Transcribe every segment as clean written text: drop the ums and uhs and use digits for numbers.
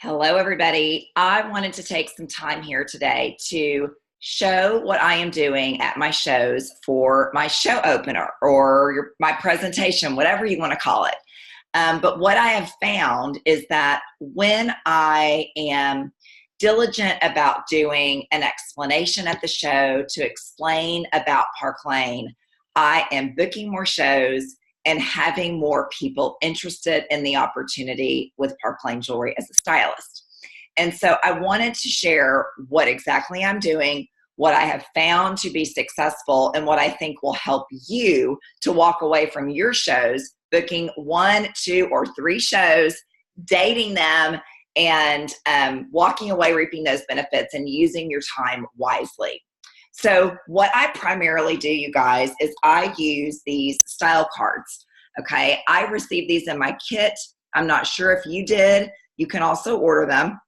Hello, everybody. I wanted to take some time here today to show what I am doing at my shows for my show opener or my presentation, whatever you want to call it. But what I have found is that when I am diligent about doing an explanation at the show to explain about Park Lane, I am booking more shows and having more people interested in the opportunity with Park Lane Jewelry as a stylist. And so I wanted to share what exactly I'm doing, what I have found to be successful, and what I think will help you to walk away from your shows, booking 1, 2, or 3 shows, dating them, and walking away reaping those benefits and using your time wisely. So what I primarily do, you guys, is I use these style cards, okay? I received these in my kit. I'm not sure if you did. You can also order them.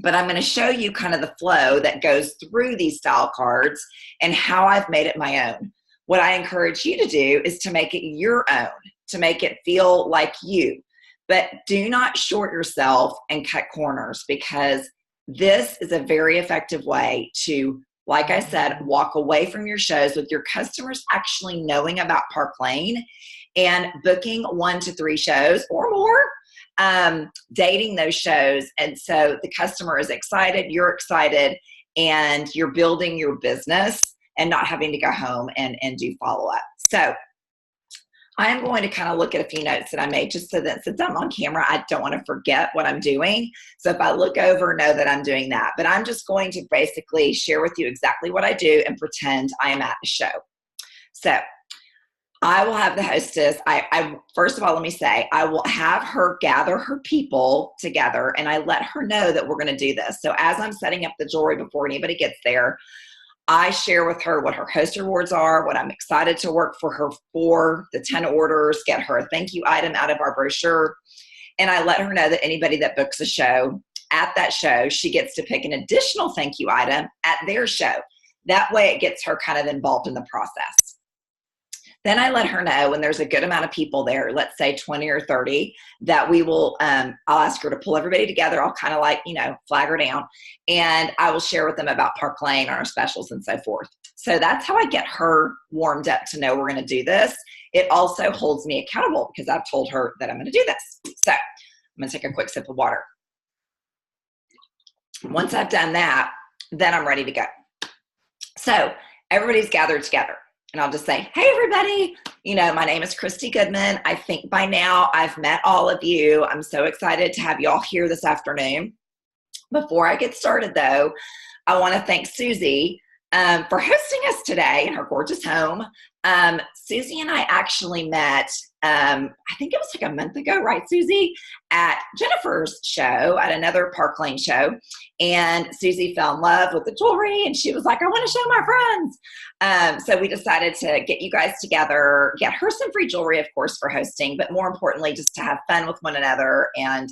But I'm going to show you kind of the flow that goes through these style cards and how I've made it my own. What I encourage you to do is to make it your own, to make it feel like you. But do not short yourself and cut corners, because this is a very effective way to, like I said, walk away from your shows with your customers actually knowing about Park Lane and booking 1 to 3 shows or more, dating those shows. And so the customer is excited, you're excited, and you're building your business and not having to go home and do follow-up. So I am going to kind of look at a few notes that I made, just so that since I'm on camera, I don't want to forget what I'm doing. So if I look over, know that I'm doing that. But I'm just going to basically share with you exactly what I do and pretend I am at a show. So I will have the hostess. I first of all, let me say, I will have her gather her people together, and I let her know that we're going to do this. So as I'm setting up the jewelry before anybody gets there, I share with her what her host rewards are, what I'm excited to work for her for, the 10 orders, get her a thank you item out of our brochure. And I let her know that anybody that books a show at that show, she gets to pick an additional thank you item at their show. That way it gets her kind of involved in the process. Then I let her know when there's a good amount of people there, let's say 20 or 30, that we will, I'll ask her to pull everybody together. I'll kind of like, flag her down, and I will share with them about Park Lane, our specials, and so forth. So that's how I get her warmed up to know we're going to do this. It also holds me accountable because I've told her that I'm going to do this. So I'm going to take a quick sip of water. Once I've done that, then I'm ready to go. So everybody's gathered together. And I'll just say, hey, everybody, my name is Christy Goodman. I think by now I've met all of you. I'm so excited to have you all here this afternoon. Before I get started, though, I want to thank Susie for hosting us today in her gorgeous home. Susie and I actually met, I think it was like a month ago, right, Susie, at Jennifer's show, at another Park Lane show. And Susie fell in love with the jewelry, and she was like, I want to show my friends. So we decided to get you guys together, get her some free jewelry, of course, for hosting, but more importantly, just to have fun with one another and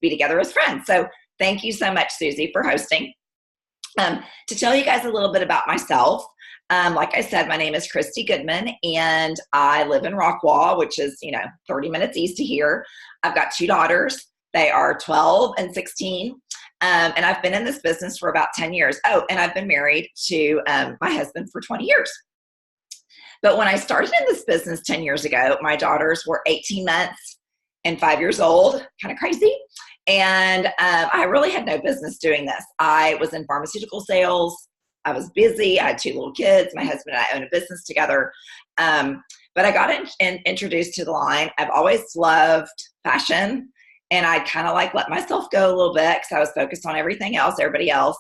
be together as friends. So thank you so much, Susie, for hosting. To tell you guys a little bit about myself, like I said, my name is Christy Goodman, and I live in Rockwall, which is, 30 minutes east of here. I've got 2 daughters. They are 12 and 16, and I've been in this business for about 10 years. Oh, and I've been married to my husband for 20 years. But when I started in this business 10 years ago, my daughters were 18 months and 5 years old, kind of crazy. And I really had no business doing this. I was in pharmaceutical sales. I was busy. I had 2 little kids. My husband and I own a business together. But I got introduced to the line. I've always loved fashion, and I kind of let myself go a little bit because I was focused on everything else, everybody else.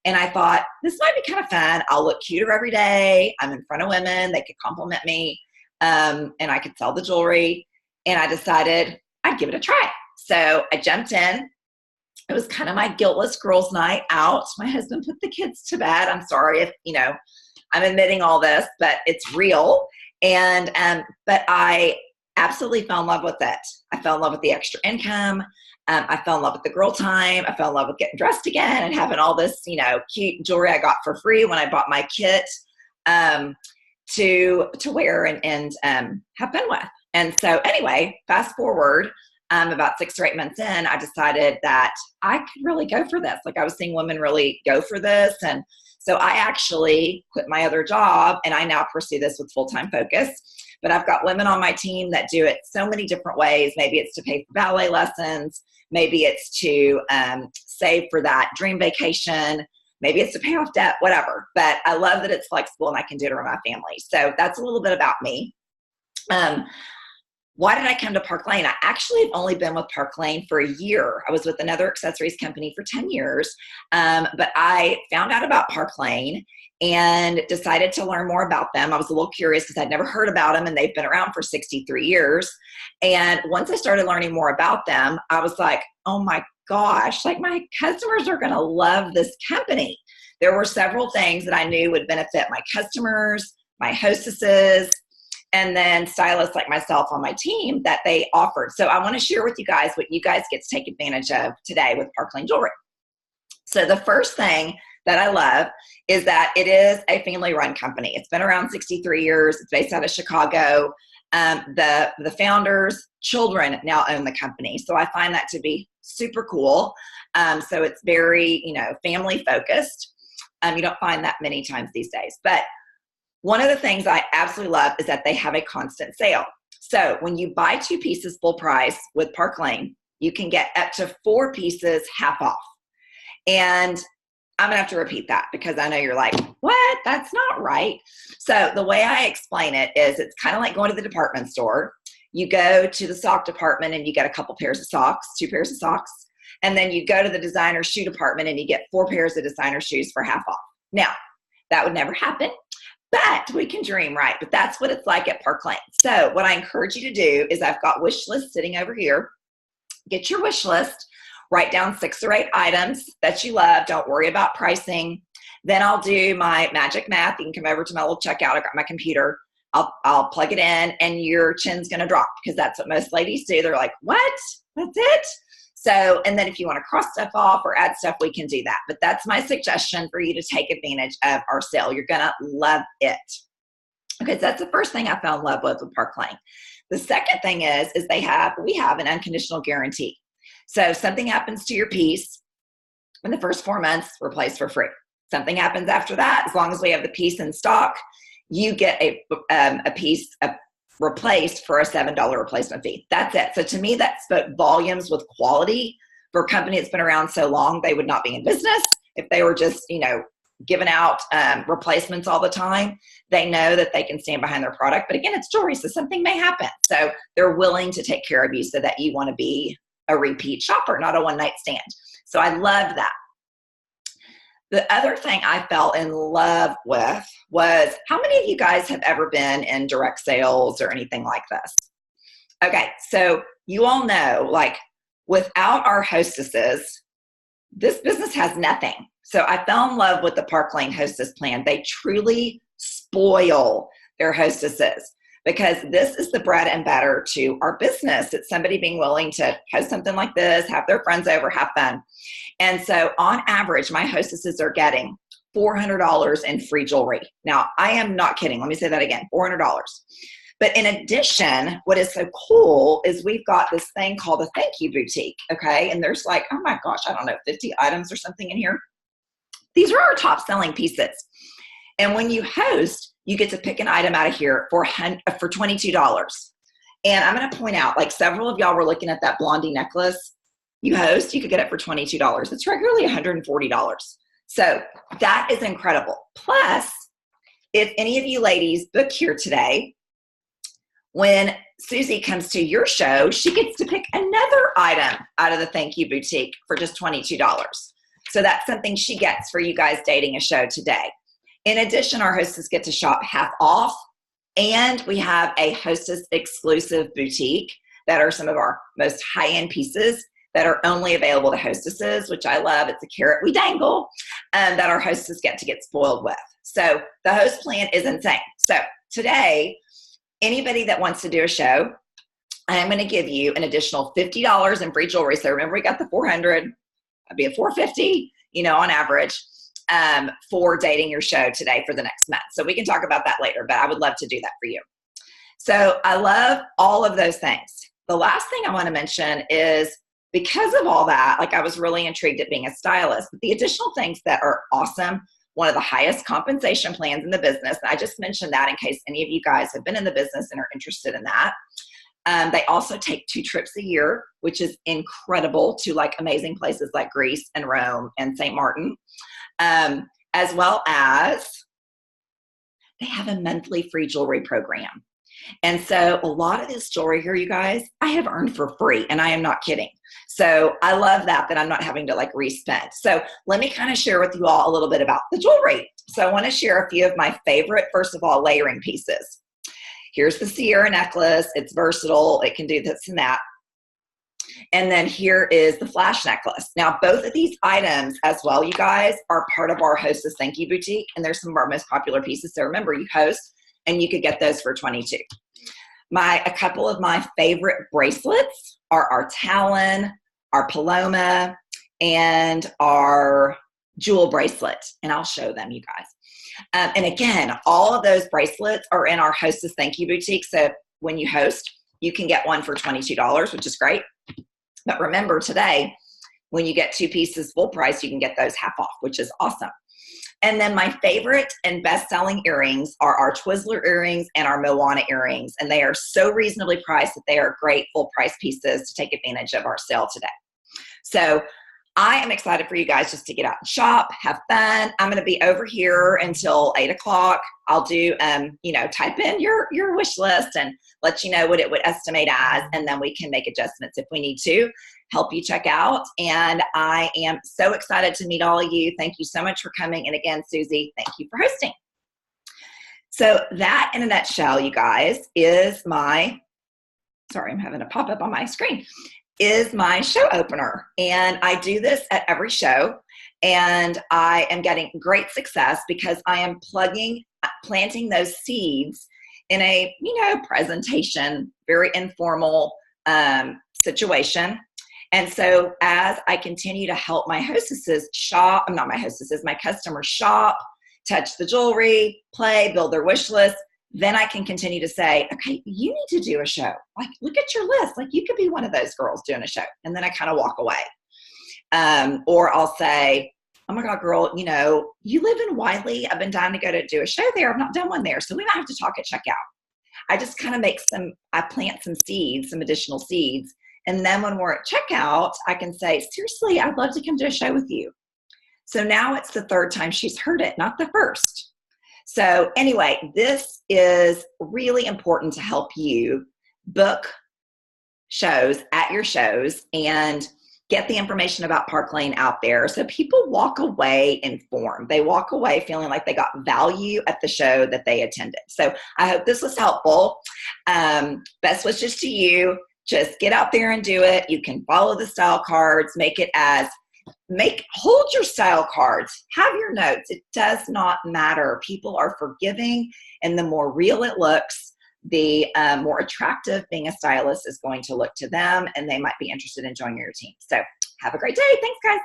And I thought, this might be kind of fun. I'll look cuter every day. I'm in front of women. They could compliment me, and I could sell the jewelry. And I decided I'd give it a try. So I jumped in. It was kind of my guiltless girls' night out. My husband put the kids to bed. I'm sorry if, I'm admitting all this, but it's real. And, but I absolutely fell in love with it. I fell in love with the extra income. I fell in love with the girl time. I fell in love with getting dressed again and having all this, cute jewelry I got for free when I bought my kit to wear and have fun with. And so anyway, fast forward, about 6 or 8 months in, I decided that I could really go for this. Like I was seeing women really go for this. And so I actually quit my other job and I now pursue this with full-time focus. But I've got women on my team that do it so many different ways. Maybe it's to pay for ballet lessons. Maybe it's to save for that dream vacation. Maybe it's to pay off debt, whatever. But I love that it's flexible and I can do it around my family. So that's a little bit about me. Why did I come to Park Lane? I actually have only been with Park Lane for a year. I was with another accessories company for 10 years. But I found out about Park Lane and decided to learn more about them. I was a little curious because I'd never heard about them and they've been around for 63 years. And once I started learning more about them, I was like, oh my gosh, like my customers are going to love this company. There were several things that I knew would benefit my customers, my hostesses, and then stylists like myself on my team that they offered. So I want to share with you guys what you guys get to take advantage of today with Park Lane Jewelry. So the first thing that I love is that it is a family-run company. It's been around 63 years. It's based out of Chicago. The founders' children now own the company. So I find that to be super cool. So it's very, family-focused. You don't find that many times these days. But one of the things I absolutely love is that they have a constant sale. So when you buy 2 pieces full price with Park Lane, you can get up to 4 pieces half off. And I'm going to have to repeat that because I know you're like, what? That's not right. So the way I explain it is it's kind of like going to the department store. You go to the sock department and you get a couple pairs of socks, 2 pairs of socks. And then you go to the designer shoe department and you get 4 pairs of designer shoes for half off. Now, that would never happen, but we can dream, right? But that's what it's like at Park Lane. So what I encourage you to do is I've got wish lists sitting over here. Get your wish list. Write down 6 or 8 items that you love. Don't worry about pricing. Then I'll do my magic math. You can come over to my little checkout. I got my computer. I'll plug it in and your chin's going to drop because that's what most ladies do. They're like, what? That's it? So, and then if you want to cross stuff off or add stuff, we can do that. But that's my suggestion for you to take advantage of our sale. You're going to love it. Okay, so that's the first thing I fell in love with Park Lane. The second thing is we have an unconditional guarantee. So if something happens to your piece in the first 4 months, replace for free. Something happens after that, as long as we have the piece in stock, you get a piece replaced for a $7 replacement fee. That's it. So to me, that spoke volumes with quality. For a company that's been around so long, they would not be in business if they were just, giving out replacements all the time. They know that they can stand behind their product. But again, it's jewelry, so something may happen. So they're willing to take care of you so that you want to be a repeat shopper, not a one-night stand. So I love that. The other thing I fell in love with was, how many of you guys have ever been in direct sales or anything like this? Okay, so you all know, like, without our hostesses, this business has nothing. So I fell in love with the Park Lane Hostess Plan. They truly spoil their hostesses, because this is the bread and butter to our business. It's somebody being willing to host something like this, have their friends over, have fun. And so on average, my hostesses are getting $400 in free jewelry. Now, I am not kidding. Let me say that again, $400. But in addition, what is so cool is we've got this thing called a thank you boutique, okay? And there's like, oh my gosh, I don't know, 50 items or something in here. These are our top selling pieces. And when you host, you get to pick an item out of here for $22. And I'm going to point out, like, several of y'all were looking at that blondie necklace. You host, you could get it for $22. It's regularly $140. So that is incredible. Plus, if any of you ladies book here today, when Susie comes to your show, she gets to pick another item out of the Thank You Boutique for just $22. So that's something she gets for you guys dating a show today. In addition, our hostess get to shop half off, and we have a hostess exclusive boutique that are some of our most high-end pieces that are only available to hostesses, which I love. It's a carrot we dangle, that our hostesses get to get spoiled with. So the host plan is insane. So today, anybody that wants to do a show, I'm going to give you an additional $50 in free jewelry. So remember, we got the $400, I'd be at $450, on average, for dating your show today for the next month. So we can talk about that later, but I would love to do that for you. So I love all of those things. the last thing I want to mention is because of all that, like I was really intrigued at being a stylist, but the additional things that are awesome, one of the highest compensation plans in the business. And I just mentioned that in case any of you guys have been in the business and are interested in that. They also take 2 trips a year, which is incredible, to like amazing places like Greece and Rome and St. Martin, as well as they have a monthly free jewelry program. And so a lot of this jewelry here, you guys, I have earned for free, and I am not kidding. So I love that I'm not having to like re-spend. So let me kind of share with you all a little bit about the jewelry. So I want to share a few of my favorite, first of all, layering pieces. Here's the Sierra necklace. It's versatile. It can do this and that. And then here is the flash necklace. Now, both of these items as well, you guys, are part of our Hostess Thank You Boutique, and they're some of our most popular pieces. So remember, you host, and you could get those for $22. A couple of my favorite bracelets are our Talon, our Paloma, and our jewel bracelet. And I'll show them, you guys. And again, all of those bracelets are in our Hostess Thank You Boutique. So when you host, you can get one for $22, which is great. But remember, today, when you get 2 pieces full price, you can get those half off, which is awesome. And then my favorite and best-selling earrings are our Twizzler earrings and our Moana earrings. And they are so reasonably priced that they are great full-price pieces to take advantage of our sale today. So I am excited for you guys just to get out and shop, have fun. I'm going to be over here until 8 o'clock. I'll do, type in your wish list and let you know what it would estimate as, and then we can make adjustments if we need to help you check out. And I am so excited to meet all of you. Thank you so much for coming. And again, Susie, thank you for hosting. So that, in a nutshell, you guys, is I'm having a pop-up on my screen, is my show opener. And I do this at every show, and I am getting great success because I am planting those seeds in a, presentation, very informal situation. And so as I continue to help my customers shop, touch the jewelry, play, build their wish list, then I can continue to say, okay, you need to do a show. Like, look at your list. Like, you could be one of those girls doing a show. And then I kind of walk away. Or I'll say, oh my God, girl, you live in Wiley. I've been dying to go to do a show there. I've not done one there. So we might have to talk at checkout. I just kind of I plant some seeds, some additional seeds. And then when we're at checkout, I can say, seriously, I'd love to come do a show with you. So now it's the 3rd time she's heard it, not the 1st. So anyway, this is really important to help you book shows at your shows and get the information about Park Lane out there so people walk away informed. They walk away feeling like they got value at the show that they attended. So I hope this was helpful. Best wishes to you. Just get out there and do it. You can follow the style cards, hold your style cards, have your notes. It does not matter. People are forgiving, and the more real it looks, the more attractive being a stylist is going to look to them, and they might be interested in joining your team. So have a great day. Thanks, guys.